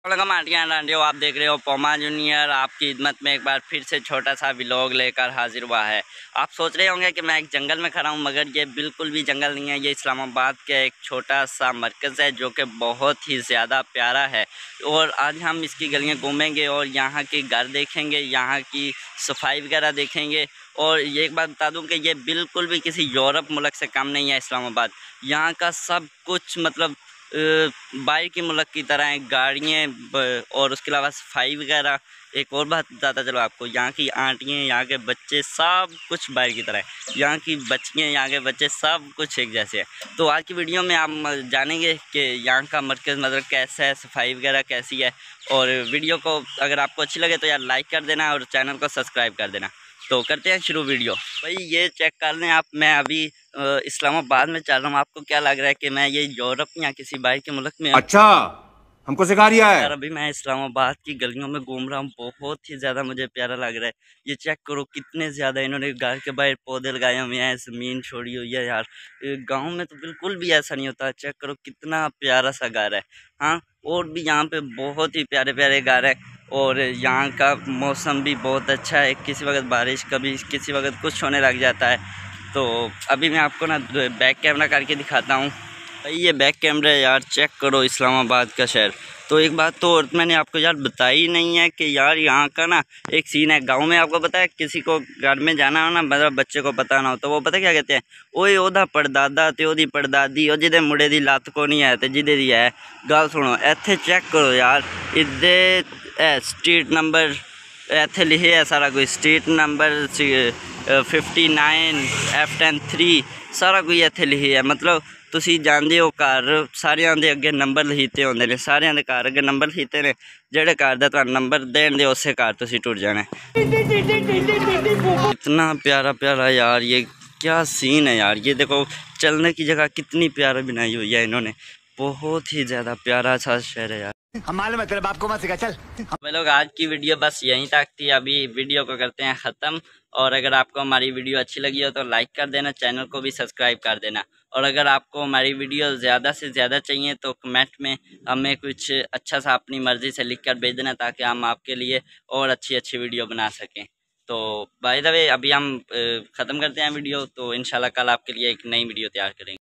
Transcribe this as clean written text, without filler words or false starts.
आंटियां आंटियों, आप देख रहे हो पोमा जूनियर आपकी खिदमत में एक बार फिर से छोटा सा व्लॉग लेकर हाजिर हुआ है। आप सोच रहे होंगे कि मैं एक जंगल में खड़ा हूं, मगर ये बिल्कुल भी जंगल नहीं है। ये इस्लामाबाद का एक छोटा सा मरकज़ है जो कि बहुत ही ज़्यादा प्यारा है। और आज हम इसकी गलियां घूमेंगे और यहाँ के घर देखेंगे, यहाँ की सफाई वगैरह देखेंगे। और ये एक बात बता दूं कि ये बिल्कुल भी किसी यूरोप मुल्क से कम नहीं है। इस्लामाबाद यहाँ का सब कुछ मतलब बाहर की मुल्क की तरह है, गाड़ियाँ और उसके अलावा सफाई वगैरह। एक और बात बताता चलो आपको, यहाँ की आंटियाँ, यहाँ के बच्चे सब कुछ बाहर की तरह है। यहाँ की बच्चियाँ, यहाँ के बच्चे सब कुछ एक जैसे हैं। तो आज की वीडियो में आप जानेंगे कि यहाँ का मरकज़ मतलब कैसा है, सफाई वगैरह कैसी है। और वीडियो को अगर आपको अच्छी लगे तो यार लाइक कर देना और चैनल को सब्सक्राइब कर देना। तो करते हैं शुरू वीडियो। भाई ये चेक कर लें आप, मैं अभी इस्लामाबाद में चल रहा हूँ। आपको क्या लग रहा है कि मैं ये यूरोप या किसी बाहर के मुल्क में? अच्छा, हमको सिखा रिया है यार अभी मैं इस्लामाबाद की गलियों में घूम रहा हूँ, बहुत ही ज़्यादा मुझे प्यारा लग रहा है। ये चेक करो कितने ज़्यादा इन्होंने घर के बाहर पौधे लगाए हुए हैं, ज़मीन छोड़ी हुई है। यार गांव में तो बिल्कुल भी ऐसा नहीं होता। चेक करो कितना प्यारा सा घर है। हाँ, और भी यहाँ पे बहुत ही प्यारे प्यारे घर है। और यहाँ का मौसम भी बहुत अच्छा है, किसी वक्त बारिश, कभी किसी वक्त कुछ होने लग जाता है। तो अभी मैं आपको ना बैक कैमरा करके दिखाता हूँ। भाई ये बैक कैमरा है यार, चेक करो इस्लामाबाद का शहर। तो एक बात तो और मैंने आपको यार बताई नहीं है कि यार यहाँ का ना एक सीन है। गांव में आपको पता है, किसी को घर में जाना हो ना, मतलब बच्चे को पता ना हो तो वो पता क्या कहते हैं, ओए ओदा पड़दादा ते ओदी पड़दादी ओ जिदे मुंडे दी लत्त को नहीं है ते जिदे दी है। गल सुनो, इत्थे चेक करो यार, इदे स्ट्रीट नंबर इत्थे लिखे है सारा कुछ, स्ट्रीट नंबर 59 F10 3 सारा कुछ इत्थे लिखे है। मतलब ਤੁਸੀਂ जाते हो घर सारिਆਂ ਦੇ ਅੱਗੇ नंबर लिखते होंगे ने, सारिਆਂ ਦੇ घर ਅੱਗੇ नंबर लिखते ने। ਜਿਹੜੇ घर ਦਾ ਤੁਹਾਨੂੰ नंबर देन दे उस घर ਤੁਸੀਂ टुट जाना। इतना प्यारा प्यारा यार, ये क्या सीन है यार। ये देखो चलने की जगह कितनी प्यारा बनाई हुई है इन्होंने, बहुत ही ज़्यादा प्यारा सा शहर है यार। हम मालूम है तेरे बाप को मत सिखा, चल। भाई लोग आज की वीडियो बस यहीं तक थी, अभी वीडियो को करते हैं ख़त्म। और अगर आपको हमारी वीडियो अच्छी लगी हो तो लाइक कर देना, चैनल को भी सब्सक्राइब कर देना। और अगर आपको हमारी वीडियो ज़्यादा से ज़्यादा चाहिए तो कमेंट में हमें कुछ अच्छा सा अपनी मर्ज़ी से लिख कर भेज देना, ताकि हम आपके लिए और अच्छी अच्छी वीडियो बना सकें। तो बाय द वे अभी हम ख़त्म करते हैं वीडियो, तो इंशाल्लाह कल आपके लिए एक नई वीडियो तैयार करेंगे।